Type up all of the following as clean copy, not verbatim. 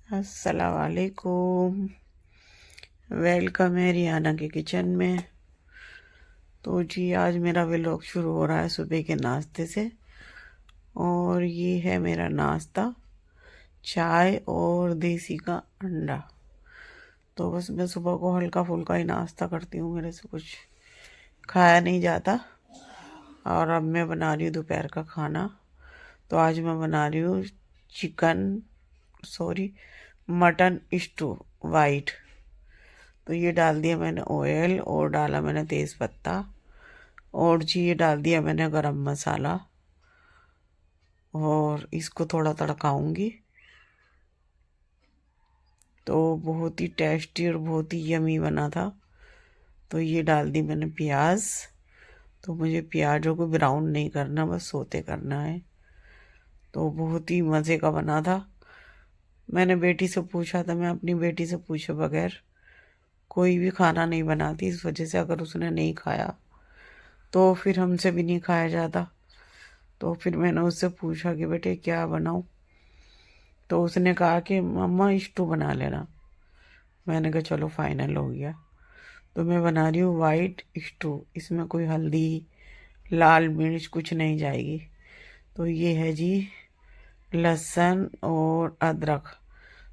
अस्सलाम वालेकुम। वेलकम है रियाना के किचन में। तो जी आज मेरा व्लॉग शुरू हो रहा है सुबह के नाश्ते से। और ये है मेरा नाश्ता, चाय और देसी का अंडा। तो बस मैं सुबह को हल्का फुल्का ही नाश्ता करती हूँ, मेरे से कुछ खाया नहीं जाता। और अब मैं बना रही हूँ दोपहर का खाना। तो आज मैं बना रही हूँ मटन स्टू वाइट। तो ये डाल दिया मैंने ऑयल, और डाला मैंने तेज़ पत्ता, और जी ये डाल दिया मैंने गरम मसाला। और इसको थोड़ा तड़काऊंगी। तो बहुत ही टेस्टी और बहुत ही यमी बना था। तो ये डाल दी मैंने प्याज। तो मुझे प्याजों को ब्राउन नहीं करना, बस सोते करना है। तो बहुत ही मज़े का बना था। मैंने बेटी से पूछा था, मैं अपनी बेटी से पूछे बगैर कोई भी खाना नहीं बनाती, इस वजह से अगर उसने नहीं खाया तो फिर हमसे भी नहीं खाया जाता। तो फिर मैंने उससे पूछा कि बेटे क्या बनाऊं। तो उसने कहा कि मम्मा स्टू बना लेना। मैंने कहा चलो फाइनल हो गया। तो मैं बना रही हूँ वाइट स्टू। इसमें कोई हल्दी, लाल मिर्च कुछ नहीं जाएगी। तो ये है जी लहसुन और अदरक,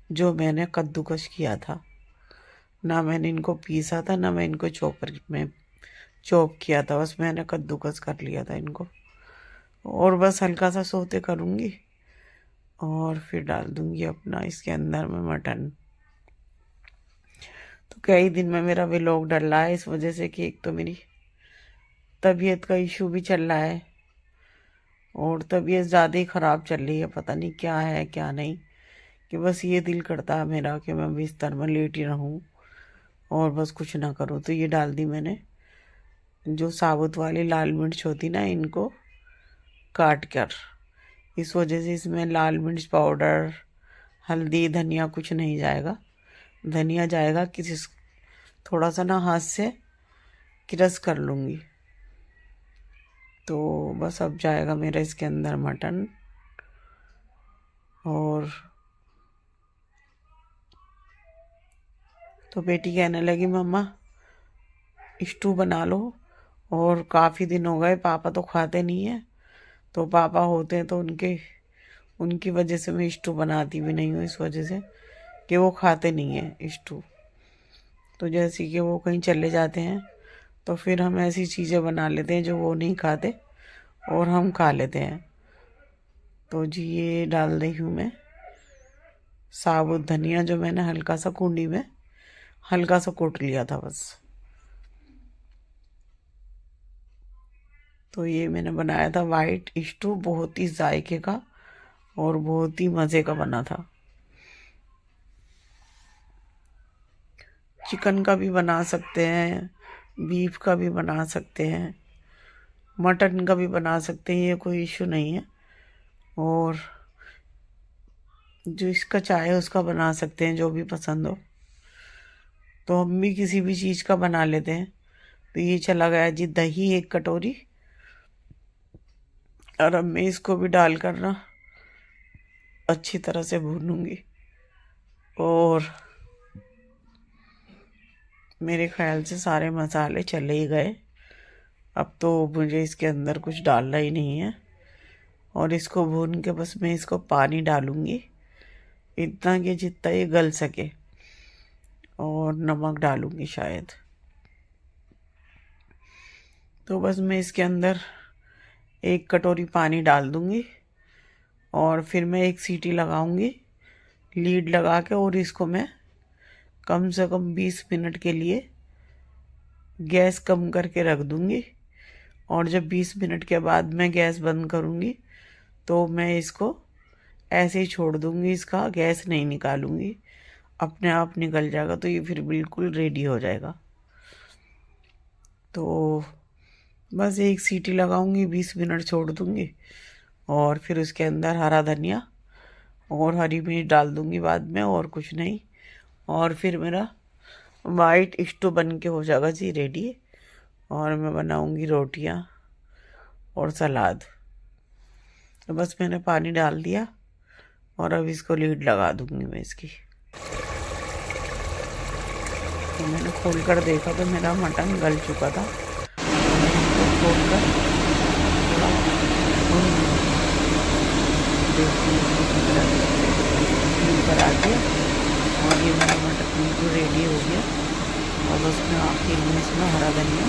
जो मैंने कद्दूकस किया था। ना मैंने इनको पीसा था, ना मैं इनको चॉपर में चॉप किया था, बस मैंने कद्दूकस कर लिया था इनको। और बस हल्का सा सोते करूँगी और फिर डाल दूंगी अपना इसके अंदर में मटन। तो कई दिन में मेरा व्लॉग डल रहा है, इस वजह से कि एक तो मेरी तबीयत का इशू भी चल रहा है, और तबीयत ज़्यादा ही ख़राब चल रही है। पता नहीं क्या है क्या नहीं, कि बस ये दिल करता है मेरा कि मैं बिस्तर में लेटी रहूं और बस कुछ ना करूं। तो ये डाल दी मैंने जो साबुत वाली लाल मिर्च होती ना, इनको काट कर। इस वजह से इसमें लाल मिर्च पाउडर, हल्दी, धनिया कुछ नहीं जाएगा। धनिया जाएगा किसी थोड़ा सा ना हाथ से क्रश कर लूँगी। तो बस अब जाएगा मेरा इसके अंदर मटन। और तो बेटी कहने लगी मम्मा स्टू बना लो, और काफ़ी दिन हो गए पापा तो खाते नहीं है। तो पापा होते हैं तो उनकी वजह से मैं स्टू बनाती भी नहीं हूँ, इस वजह से कि वो खाते नहीं है स्टू। तो जैसे कि वो कहीं चले जाते हैं तो फिर हम ऐसी चीज़ें बना लेते हैं जो वो नहीं खाते और हम खा लेते हैं। तो जी ये डाल रही हूँ मैं साबुत धनिया, जो मैंने हल्का सा कूंडी में हल्का सा कूट लिया था बस। तो ये मैंने बनाया था वाइट स्टू, बहुत ही जायके का और बहुत ही मज़े का बना था। चिकन का भी बना सकते हैं, बीफ का भी बना सकते हैं, मटन का भी बना सकते हैं, ये कोई इशू नहीं है। और जो इसका चाहे उसका बना सकते हैं, जो भी पसंद हो। तो हम भी किसी भी चीज़ का बना लेते हैं। तो ये चला गया जी दही 1 कटोरी। और अब मैं इसको भी डालकर ना अच्छी तरह से भूनूंगी। और मेरे ख्याल से सारे मसाले चले ही गए। अब तो मुझे इसके अंदर कुछ डालना ही नहीं है। और इसको भून के बस मैं इसको पानी डालूंगी, इतना कि जितना ये गल सके। और नमक डालूंगी शायद। तो बस मैं इसके अंदर 1 कटोरी पानी डाल दूंगी, और फिर मैं एक सीटी लगाऊंगी लीड लगा के। और इसको मैं कम से कम 20 मिनट के लिए गैस कम करके रख दूंगी। और जब 20 मिनट के बाद मैं गैस बंद करूंगी तो मैं इसको ऐसे ही छोड़ दूंगी, इसका गैस नहीं निकालूंगी, अपने आप निकल जाएगा। तो ये फिर बिल्कुल रेडी हो जाएगा। तो बस एक सीटी लगाऊंगी, 20 मिनट छोड़ दूंगी, और फिर उसके अंदर हरा धनिया और हरी मिर्च डाल दूंगी बाद में, और कुछ नहीं। और फिर मेरा वाइट स्टू बन के हो जाएगा जी रेडी। और मैं बनाऊंगी रोटियां और सलाद। तो बस मैंने पानी डाल दिया, और अब इसको लीड लगा दूंगी मैं इसकी। तो मैंने खोल कर देखा तो मेरा मटन गल चुका था। इसको खोल कर थोड़ा भून देखती ऊपर आ गया और ये मेरा मटन बिल्कुल रेडी हो गया। और उसमें आखिर में इसमें हरा धनिया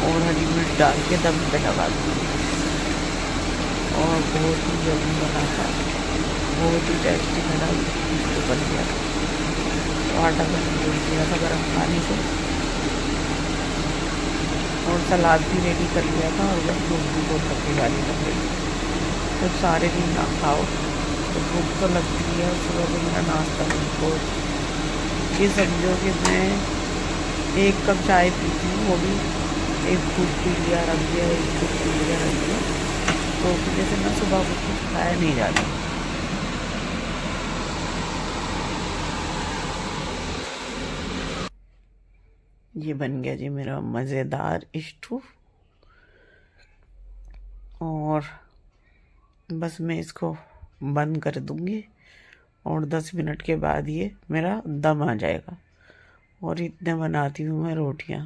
और हरी मिर्च डाल के दम पे लगा दूँगी। और बहुत ही जल्दी बना था, बहुत ही टेस्टी मेरा इसको बन गया। तो आटा मैंने भून दिया था गर्म पानी से और सलाद भी रेडी कर लिया था और बस भूख भी बहुत लगी वाली लग रही। तो सारे दिन ना खाओ तो भूख तो लगती है। सुबह को मेरा नाश्ता को ये समझो कि मैं 1 कप चाय पीती हूँ, वो भी 1 घूंट पी लिया रख दिया, 1 घूंट पी लिया रख दिया। तो जैसे मैं सुबह को कुछ खाया नहीं जाता। ये बन गया जी मेरा मज़ेदार स्टू। और बस मैं इसको बंद कर दूंगी और 10 मिनट के बाद ये मेरा दम आ जाएगा। और इतने बनाती हूँ मैं रोटियाँ।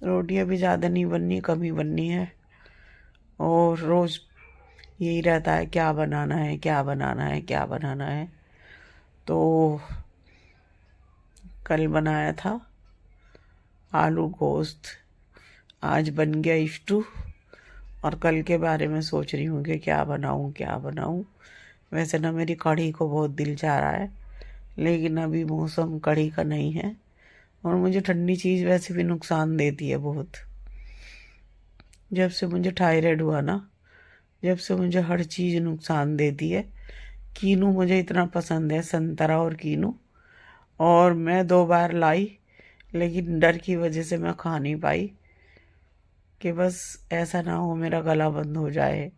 रोटियाँ भी ज़्यादा नहीं बननी, कम ही बननी है। और रोज़ यही रहता है क्या बनाना है, क्या बनाना है, क्या बनाना है। तो कल बनाया था आलू गोश्त, आज बन गया स्टू। और कल के बारे में सोच रही हूँ कि क्या बनाऊँ, क्या बनाऊँ। वैसे ना मेरी कढ़ी को बहुत दिल चाह रहा है, लेकिन अभी मौसम कढ़ी का नहीं है। और मुझे ठंडी चीज़ वैसे भी नुकसान देती है बहुत। जब से मुझे थायराइड हुआ ना, जब से मुझे हर चीज़ नुकसान देती है। कीनू मुझे इतना पसंद है, संतरा और कीनू, और मैं 2 बार लाई, लेकिन डर की वजह से मैं खा नहीं पाई कि बस ऐसा ना हो मेरा गला बंद हो जाए,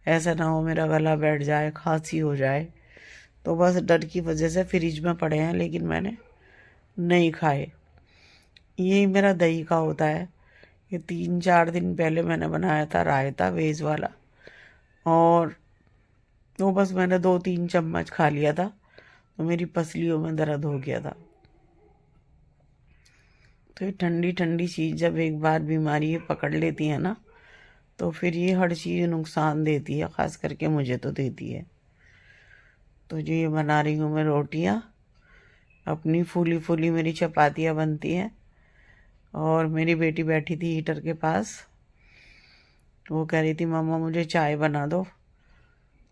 ऐसा ना हो मेरा गला बैठ जाए, खांसी हो जाए। तो बस डर की वजह से फ्रिज में पड़े हैं, लेकिन मैंने नहीं खाए। यही मेरा दही का होता है कि 3-4 दिन पहले मैंने बनाया था रायता वेज वाला, और वो बस मैंने 2-3 चम्मच खा लिया था तो मेरी पसलियों में दर्द हो गया था। तो ये ठंडी ठंडी चीज़ जब एक बार बीमारी पकड़ लेती है ना, तो फिर ये हर चीज़ नुकसान देती है, ख़ास करके मुझे तो देती है। तो जो ये बना रही हूँ मैं रोटियाँ, अपनी फूली फूली मेरी चपातियाँ बनती हैं। और मेरी बेटी बैठी थी हीटर के पास, वो कह रही थी मम्मा मुझे चाय बना दो।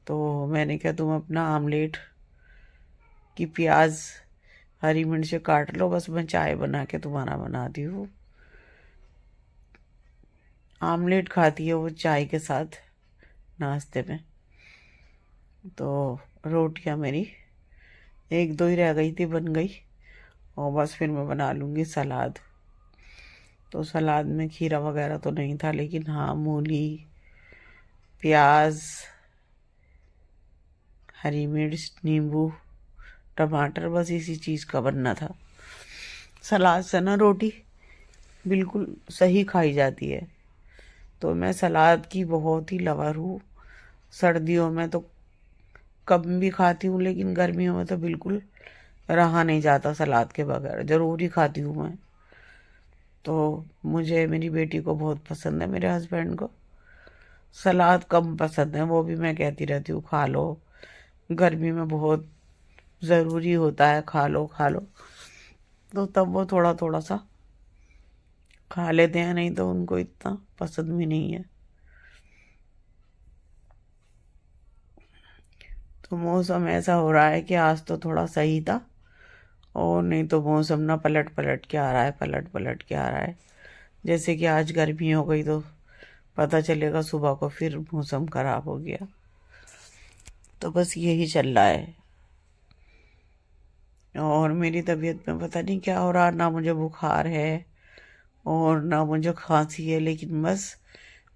तो मैंने कहा तुम अपना आमलेट की प्याज हरी मिर्च काट लो, बस मैं चाय बना के तुम्हारा बनाती हूँ। आमलेट खाती है वो चाय के साथ नाश्ते में। तो रोटियां मेरी 1-2 ही रह गई थी, बन गई। और बस फिर मैं बना लूँगी सलाद। तो सलाद में खीरा वगैरह तो नहीं था, लेकिन हाँ मूली, प्याज, हरी मिर्च, नींबू, टमाटर, बस इसी चीज़ का बनना था। सलाद से ना रोटी बिल्कुल सही खाई जाती है। तो मैं सलाद की बहुत ही लवर हूँ। सर्दियों में तो कम भी खाती हूँ, लेकिन गर्मियों में तो बिल्कुल रहा नहीं जाता सलाद के बगैर, ज़रूरी खाती हूँ मैं। तो मुझे, मेरी बेटी को बहुत पसंद है, मेरे हस्बैंड को सलाद कम पसंद है। वो भी मैं कहती रहती हूँ खा लो, गर्मी में बहुत ज़रूरी होता है, खा लो खा लो। तो तब वो थोड़ा थोड़ा सा खा लेते हैं, नहीं तो उनको इतना पसंद भी नहीं है। तो मौसम ऐसा हो रहा है कि आज तो थोड़ा सही था, और नहीं तो मौसम ना पलट पलट के आ रहा है, पलट पलट के आ रहा है। जैसे कि आज गर्मी हो गई तो पता चलेगा सुबह को फिर मौसम खराब हो गया। तो बस यही चल रहा है। और मेरी तबीयत में पता नहीं क्या हो रहा, ना मुझे बुखार है और ना मुझे खांसी है, लेकिन बस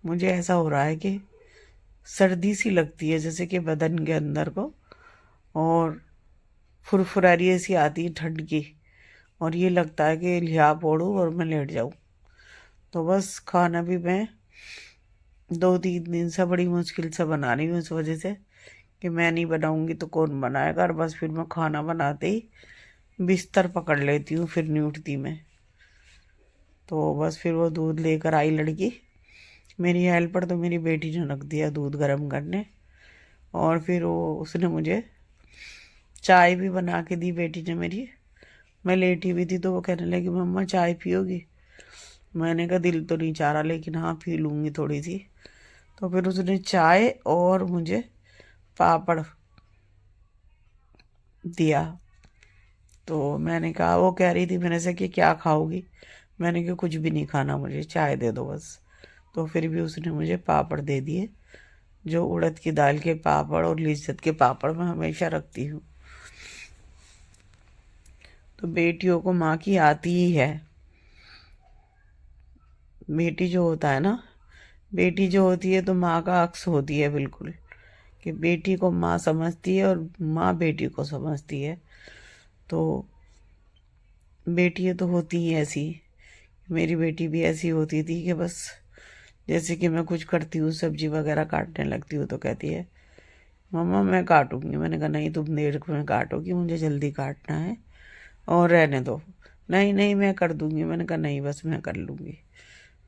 मुझे ऐसा हो रहा है कि सर्दी सी लगती है जैसे कि बदन के अंदर को, और फुरफुरारी सी आती है ठंड की, और ये लगता है कि लिहाफ ओढ़ूँ और मैं लेट जाऊँ। तो बस खाना भी मैं 2-3 दिन से बड़ी मुश्किल से बना रही हूँ, इस वजह से कि मैं नहीं बनाऊंगी तो कौन बनाएगा। और बस फिर मैं खाना बनाते ही बिस्तर पकड़ लेती हूँ, फिर नहीं उठती मैं। तो बस फिर वो दूध लेकर आई लड़की, मेरी हेल्पर, तो मेरी बेटी ने रख दिया दूध गर्म करने। और फिर वो उसने मुझे चाय भी बना के दी, बेटी ने मेरी। मैं लेटी हुई थी तो वो कहने लगी, मम्मा चाय पियोगी? मैंने कहा दिल तो नहीं चाह रहा, लेकिन हाँ पी लूँगी थोड़ी सी। तो फिर उसने चाय और मुझे पापड़ दिया। तो मैंने कहा, वो कह रही थी मेरे से कि क्या खाओगी? मैंने कहा कुछ भी नहीं खाना, मुझे चाय दे दो बस। तो फिर भी उसने मुझे पापड़ दे दिए, जो उड़द की दाल के पापड़ और लिज्जत के पापड़ मैं हमेशा रखती हूँ। तो बेटियों को माँ की आती ही है। बेटी जो होता है ना, बेटी जो होती है तो माँ का अक्स होती है बिल्कुल, कि बेटी को माँ समझती है और माँ बेटी को समझती है। तो बेटियाँ तो होती ही ऐसी। मेरी बेटी भी ऐसी होती थी कि बस जैसे कि मैं कुछ करती हूँ, सब्जी वगैरह काटने लगती हूँ, तो कहती है, मम्मा मैं काटूंगी। मैंने कहा नहीं, तुम देर में काटोगी, मुझे जल्दी काटना है और रहने दो। नहीं नहीं मैं कर दूंगी। मैंने कहा नहीं, बस मैं कर लूँगी।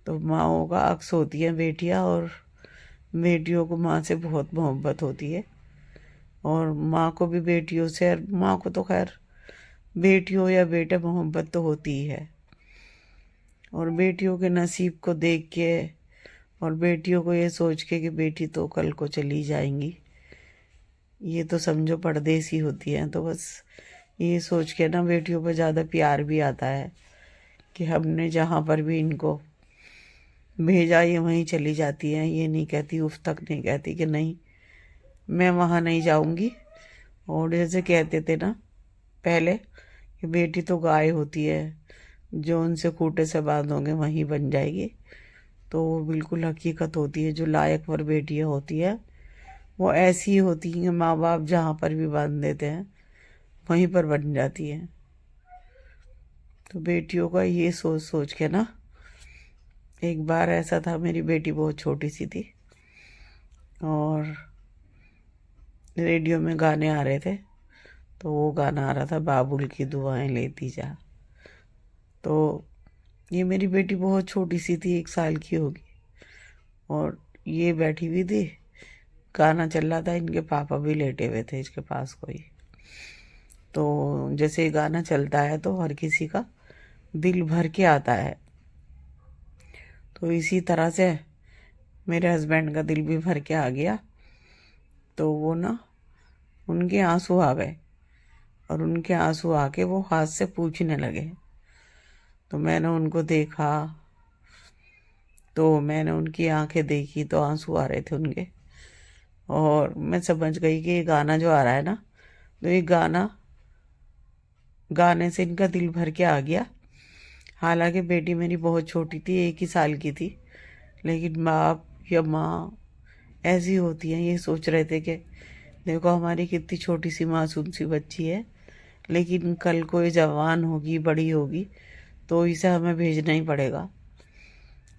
तो माँओं का अक्स होती है बेटियाँ, और बेटियों को माँ से बहुत मोहब्बत होती है। और माँ को भी बेटियों से, और माँ को तो खैर बेटियों या बेटे मोहब्बत तो होती ही है। और बेटियों के नसीब को देख के, और बेटियों को ये सोच के कि बेटी तो कल को चली जाएंगी, ये तो समझो परदेसी होती हैं, तो बस ये सोच के ना बेटियों पर ज़्यादा प्यार भी आता है कि हमने जहाँ पर भी इनको भेजा ये वहीं चली जाती हैं। ये नहीं कहती, उफ तक नहीं कहती कि नहीं मैं वहाँ नहीं जाऊँगी। और जैसे कहते थे ना पहले कि बेटी तो गाय होती है, जो उनसे खूंटे से बांधोगे वहीं बन जाएगी। तो वो बिल्कुल हकीकत होती है। जो लायक पर बेटियाँ होती है वो ऐसी ही होती हैं, माँ बाप जहाँ पर भी बांध देते हैं वहीं पर बन जाती हैं। तो बेटियों का ये सोच सोच के ना, एक बार ऐसा था, मेरी बेटी बहुत छोटी सी थी और रेडियो में गाने आ रहे थे। तो वो गाना आ रहा था, बाबुल की दुआएं लेती जा। तो ये मेरी बेटी बहुत छोटी सी थी, 1 साल की होगी, और ये बैठी हुई थी, गाना चल रहा था, इनके पापा भी लेटे हुए थे इसके पास कोई। तो जैसे ये गाना चलता है तो हर किसी का दिल भर के आता है। तो इसी तरह से मेरे हस्बैंड का दिल भी भर के आ गया। तो वो ना, उनके आंसू आ गए, और उनके आंसू आके वो हाथ से पूछने लगे। तो मैंने उनको देखा, तो मैंने उनकी आंखें देखी तो आंसू आ रहे थे उनके। और मैं समझ गई कि ये गाना जो आ रहा है ना, तो ये गाना गाने से इनका दिल भर के आ गया। हालांकि बेटी मेरी बहुत छोटी थी, 1 ही साल की थी, लेकिन बाप या माँ ऐसी होती हैं, ये सोच रहे थे कि देखो हमारी कितनी छोटी सी मासूम सी बच्ची है, लेकिन कल को ये जवान होगी, बड़ी होगी, तो इसे हमें भेजना ही पड़ेगा।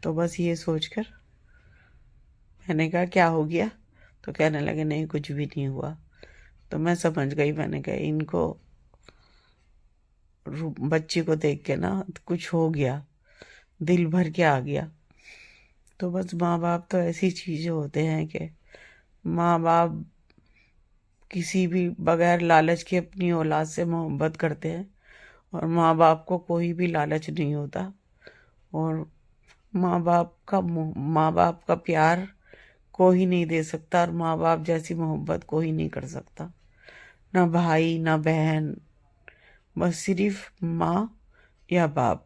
तो बस ये सोचकर मैंने कहा क्या हो गया? तो कहने लगे नहीं कुछ भी नहीं हुआ। तो मैं समझ गई, मैंने कहा इनको बच्ची को देख के ना कुछ हो गया, दिल भर के आ गया। तो बस माँ बाप तो ऐसी चीज़ें होते हैं कि माँ बाप किसी भी बगैर लालच के अपनी औलाद से मोहब्बत करते हैं। और माँ बाप को कोई भी लालच नहीं होता। और माँ बाप का प्यार कोई नहीं दे सकता, और माँ बाप जैसी मोहब्बत कोई नहीं कर सकता, ना भाई ना बहन, बस सिर्फ माँ या बाप।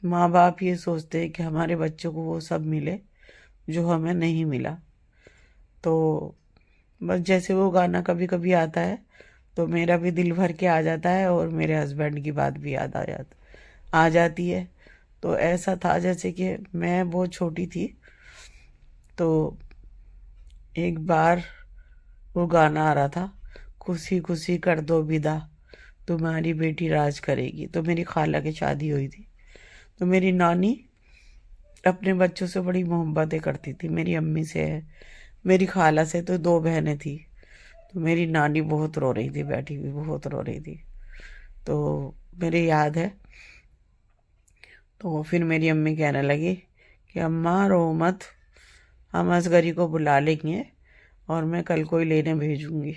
माँ बाप ये सोचते हैं कि हमारे बच्चों को वो सब मिले जो हमें नहीं मिला। तो बस जैसे वो गाना कभी कभी आता है तो मेरा भी दिल भर के आ जाता है, और मेरे हस्बैंड की बात भी याद आ जाती है। तो ऐसा था जैसे कि मैं बहुत छोटी थी, तो एक बार वो गाना आ रहा था, खुशी खुशी कर दो विदा, तुम्हारी बेटी राज करेगी। तो मेरी खाला की शादी हुई थी, तो मेरी नानी अपने बच्चों से बड़ी मोहब्बतें करती थी। मेरी अम्मी से है, मेरी खाला से तो 2 बहनें थी। तो मेरी नानी बहुत रो रही थी, बैठी हुई बहुत रो रही थी। तो मेरे याद है, तो फिर मेरी अम्मी कहने लगी कि अम्मा रो मत, हम असगरी को बुला लेंगे और मैं कल को ही लेने भेजूंगी,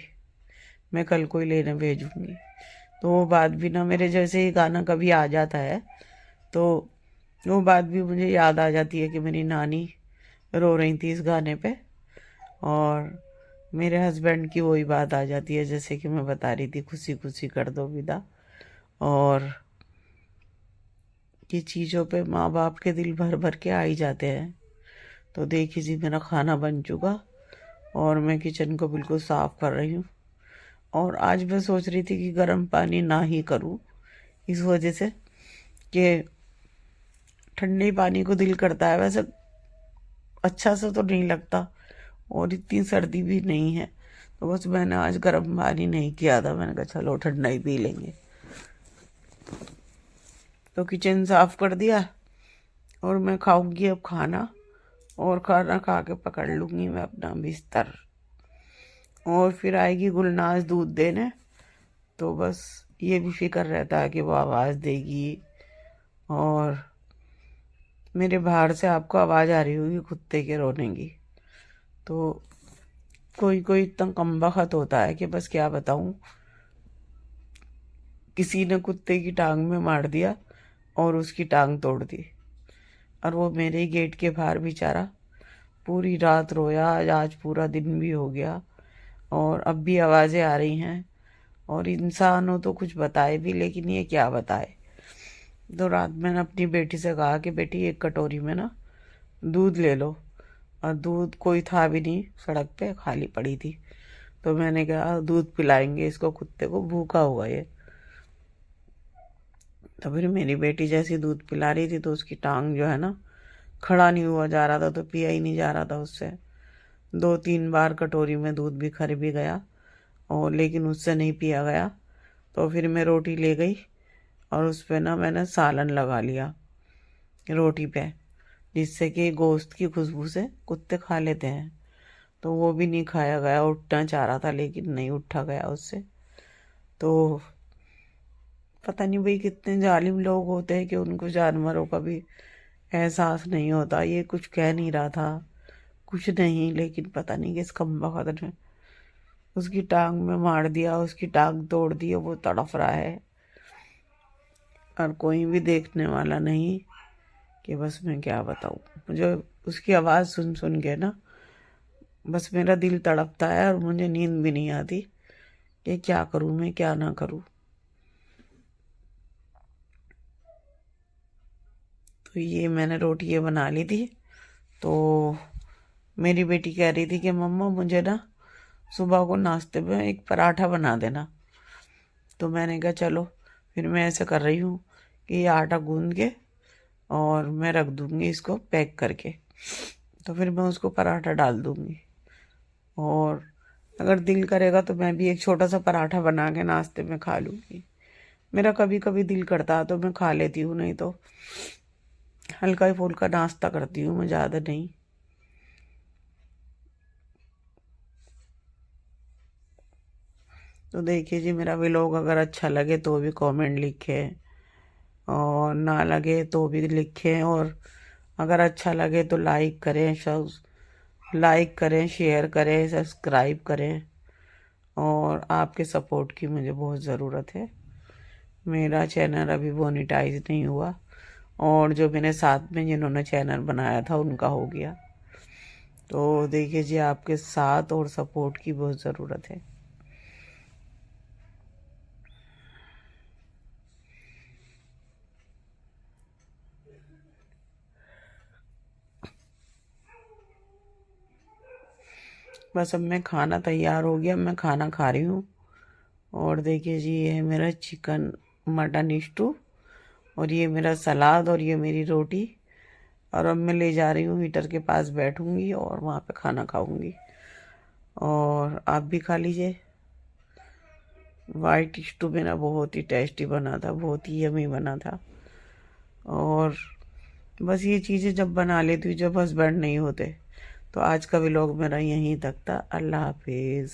मैं कल को ही लेने भेजूंगी। तो वो बात भी ना, मेरे जैसे ही गाना कभी आ जाता है तो वो बात भी मुझे याद आ जाती है कि मेरी नानी रो रही थी इस गाने पे। और मेरे हस्बैंड की वही बात आ जाती है, जैसे कि मैं बता रही थी, खुशी खुशी कर दो विदा। और ये चीज़ों पे माँ बाप के दिल भर भर के आ ही जाते हैं। तो देखिए जी, मेरा खाना बन चुका और मैं किचन को बिल्कुल साफ कर रही हूँ। और आज मैं सोच रही थी कि गर्म पानी ना ही करूँ, इस वजह से कि ठंडे पानी को दिल करता है, वैसे अच्छा सा तो नहीं लगता और इतनी सर्दी भी नहीं है। तो बस मैंने आज गर्म पानी नहीं किया था, मैंने कहा चलो ठंडा ही पी लेंगे। तो किचन साफ कर दिया और मैं खाऊंगी अब खाना, और खाना खा के पकड़ लूंगी मैं अपना बिस्तर। और फिर आएगी गुलनाज दूध देने, तो बस ये भी फिक्र रहता है कि वो आवाज़ देगी। और मेरे बाहर से आपको आवाज़ आ रही होगी कुत्ते के रोने की। तो कोई कोई इतना कमबख्त होता है कि बस क्या बताऊं, किसी ने कुत्ते की टांग में मार दिया और उसकी टांग तोड़ दी। और वो मेरे ही गेट के बाहर बेचारा पूरी रात रोया। आज पूरा दिन भी हो गया और अब भी आवाज़ें आ रही हैं। और इंसान हो तो कुछ बताए भी, लेकिन ये क्या बताए। तो रात मैंने अपनी बेटी से कहा कि बेटी एक कटोरी में ना दूध ले लो। और दूध कोई था भी नहीं, सड़क पे खाली पड़ी थी। तो मैंने कहा दूध पिलाएंगे इसको, कुत्ते को भूखा हुआ ये। तो फिर मेरी बेटी जैसी दूध पिला रही थी तो उसकी टांग जो है ना, खड़ा नहीं हुआ जा रहा था, तो पिया ही नहीं जा रहा था उससे। 2-3 बार कटोरी में दूध भी खर भी गया और लेकिन उससे नहीं पिया गया। तो फिर मैं रोटी ले गई और उस पर ना मैंने सालन लगा लिया रोटी पे, जिससे कि गोश्त की खुशबू से कुत्ते खा लेते हैं। तो वो भी नहीं खाया गया, उठना चाह रहा था लेकिन नहीं उठा गया उससे। तो पता नहीं भाई कितने जालिम लोग होते हैं कि उनको जानवरों का भी एहसास नहीं होता। ये कुछ कह नहीं रहा था, कुछ नहीं, लेकिन पता नहीं किस कमबख्त ने उसकी टांग में मार दिया, उसकी टांग तोड़ दी, वो तड़फ रहा है और कोई भी देखने वाला नहीं। कि बस मैं क्या बताऊँ, मुझे उसकी आवाज़ सुन सुन के ना बस मेरा दिल तड़पता है और मुझे नींद भी नहीं आती कि क्या करूँ मैं क्या ना करूँ। तो ये मैंने रोटी ये बना ली थी। तो मेरी बेटी कह रही थी कि मम्मा मुझे ना सुबह को नाश्ते में एक पराठा बना देना। तो मैंने कहा चलो। फिर मैं ऐसे कर रही हूँ कि ये आटा गूंद के और मैं रख दूँगी इसको पैक करके। तो फिर मैं उसको पराठा डाल दूँगी। और अगर दिल करेगा तो मैं भी एक छोटा सा पराठा बना के नाश्ते में खा लूँगी। मेरा कभी कभी दिल करता है तो मैं खा लेती हूँ, नहीं तो हल्का ही फुल्का नाश्ता करती हूँ मैं, ज़्यादा नहीं। तो देखिए जी, मेरा व्लॉग अगर अच्छा लगे तो भी कमेंट लिखें और ना लगे तो भी लिखें। और अगर अच्छा लगे तो लाइक करें, लाइक करें, शेयर करें, सब्सक्राइब करें। और आपके सपोर्ट की मुझे बहुत ज़रूरत है। मेरा चैनल अभी मोनेटाइज नहीं हुआ और जो मेरे साथ में जिन्होंने चैनल बनाया था उनका हो गया। तो देखिए जी, आपके साथ और सपोर्ट की बहुत ज़रूरत है। बस अब मैं खाना तैयार हो गया, मैं खाना खा रही हूँ। और देखिए जी, ये है मेरा चिकन मटन स्टू और ये मेरा सलाद और ये मेरी रोटी। और अब मैं ले जा रही हूँ हीटर के पास बैठूंगी और वहाँ पे खाना खाऊंगी। और आप भी खा लीजिए। वाइट स्टू मेरा बहुत ही टेस्टी बना था, बहुत ही यमी बना था। और बस ये चीज़ें जब बना लेती हूँ जब हस्बैंड नहीं होते। तो आज का व्लॉग मेरा यहीं तक था। अल्लाह हाफिज़।